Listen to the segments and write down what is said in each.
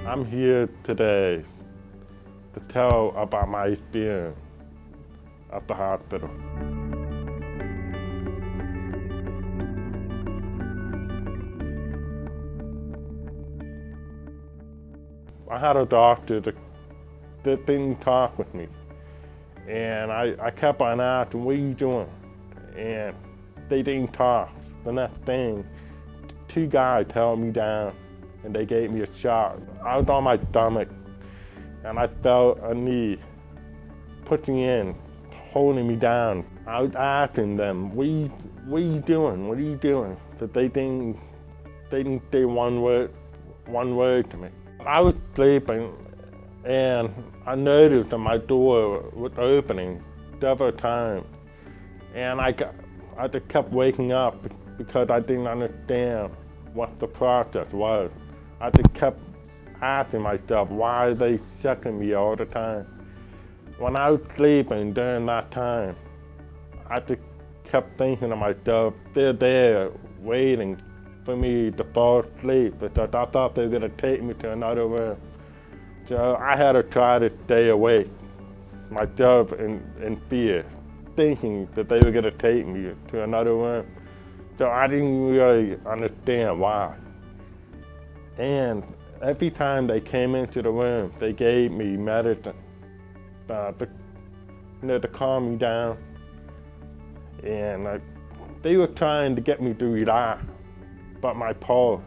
I'm here today to tell about my experience at the hospital. I had a doctor that didn't talk with me, and I kept on asking, what are you doing? And they didn't talk. The next thing, two guys held me down and they gave me a shot. I was on my stomach and I felt a knee pushing in, holding me down. I was asking them, what are you doing? What are you doing? But they didn't say one word to me. I was sleeping and I noticed that my door was opening several times. And I just kept waking up because I didn't understand what the process was. I just kept asking myself, why are they checking me all the time? When I was sleeping during that time, I just kept thinking to myself, they're there waiting for me to fall asleep because I thought they were gonna take me to another room. So I had to try to stay awake, myself in fear, thinking that they were gonna take me to another room. So I didn't really understand why. And every time they came into the room, they gave me medicine to calm me down. And they were trying to get me to relax, but my pulse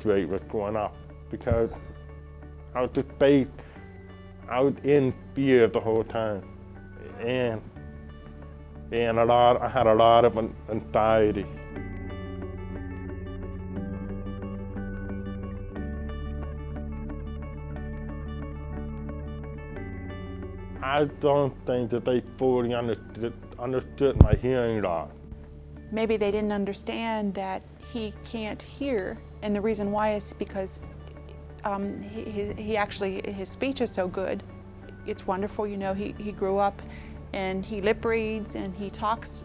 rate was going up because I was in fear the whole time. And I had a lot of anxiety. I don't think that they fully understood my hearing loss. Maybe they didn't understand that he can't hear, and the reason why is because his speech is so good. It's wonderful, you know, he grew up and he lip reads and he talks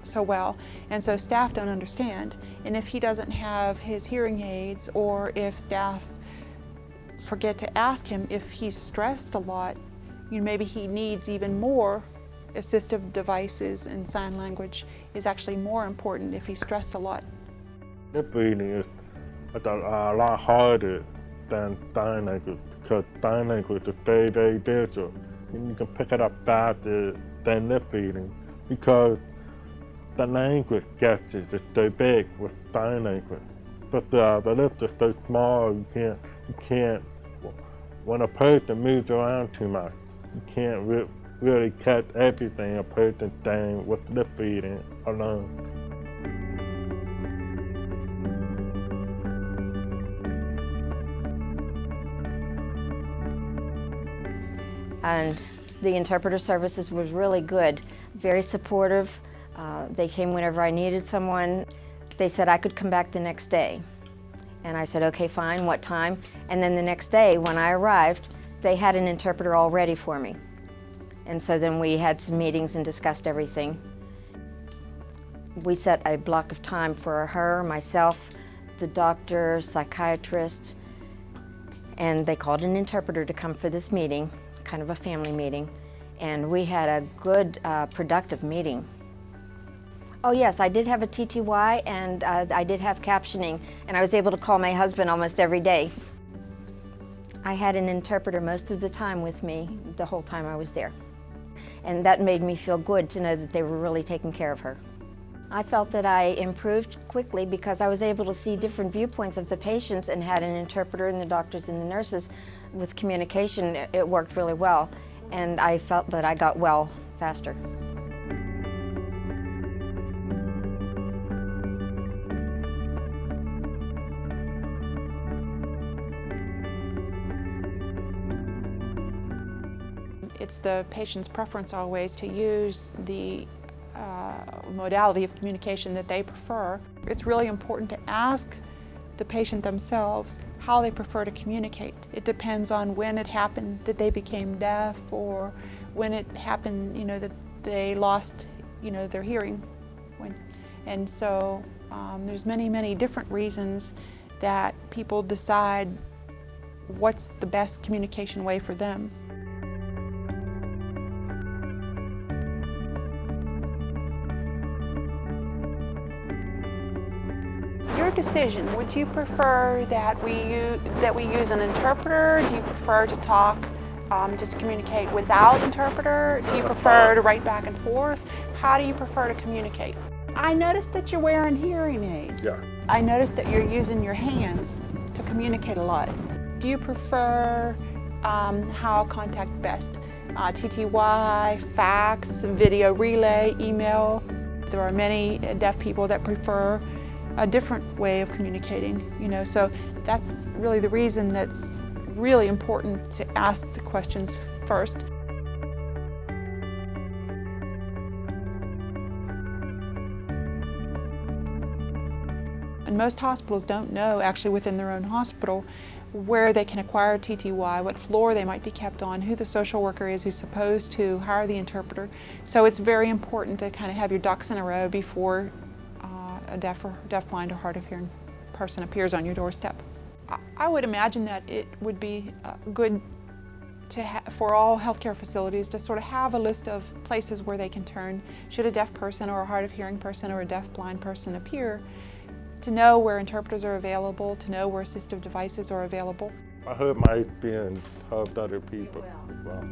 so well, and so staff don't understand. And if he doesn't have his hearing aids, or if staff forget to ask him if he's stressed a lot, you know, maybe he needs even more assistive devices, and sign language is actually more important if he's stressed a lot. Lip reading is a lot harder than sign language because sign language is very, very visual. And you can pick it up faster than lip reading because the language gestures is so big with sign language. But the lips are so small, you can't, when a person moves around too much, you can't really catch everything a person's saying with lip reading alone. And the interpreter services was really good, very supportive. They came whenever I needed someone. They said I could come back the next day. And I said, okay, fine, what time? And then the next day when I arrived, they had an interpreter all ready for me. And so then we had some meetings and discussed everything. We set a block of time for her, myself, the doctor, psychiatrist, and they called an interpreter to come for this meeting, kind of a family meeting, and we had a good, productive meeting. Oh yes, I did have a TTY, and I did have captioning, and I was able to call my husband almost every day. I had an interpreter most of the time with me, the whole time I was there. And that made me feel good to know that they were really taking care of her. I felt that I improved quickly because I was able to see different viewpoints of the patients and had an interpreter and the doctors and the nurses. With communication, it worked really well, and I felt that I got well faster. It's the patient's preference always to use the modality of communication that they prefer. It's really important to ask the patient themselves how they prefer to communicate. It depends on when it happened that they became deaf, or when it happened, you know, that they lost, you know, their hearing. And so there's many different reasons that people decide what's the best communication way for them. Your decision, would you prefer that we use an interpreter? Do you prefer to talk, just communicate without interpreter? Do you prefer to write back and forth? How do you prefer to communicate? I noticed that you're wearing hearing aids. Yeah. I noticed that you're using your hands to communicate a lot. Do you prefer how contact best? TTY, fax, video relay, email? There are many deaf people that prefer a different way of communicating, so that's really the reason that's really important to ask the questions first. And most hospitals don't know, actually within their own hospital, where they can acquire TTY, what floor they might be kept on, who the social worker is who's supposed to hire the interpreter. So it's very important to kind of have your ducks in a row before a deaf-blind or hard of hearing person appears on your doorstep. I would imagine that it would be good for all healthcare facilities to sort of have a list of places where they can turn should a deaf person or a hard of hearing person or a deaf-blind person appear, to know where interpreters are available, to know where assistive devices are available. I hope my experience helped other people as well.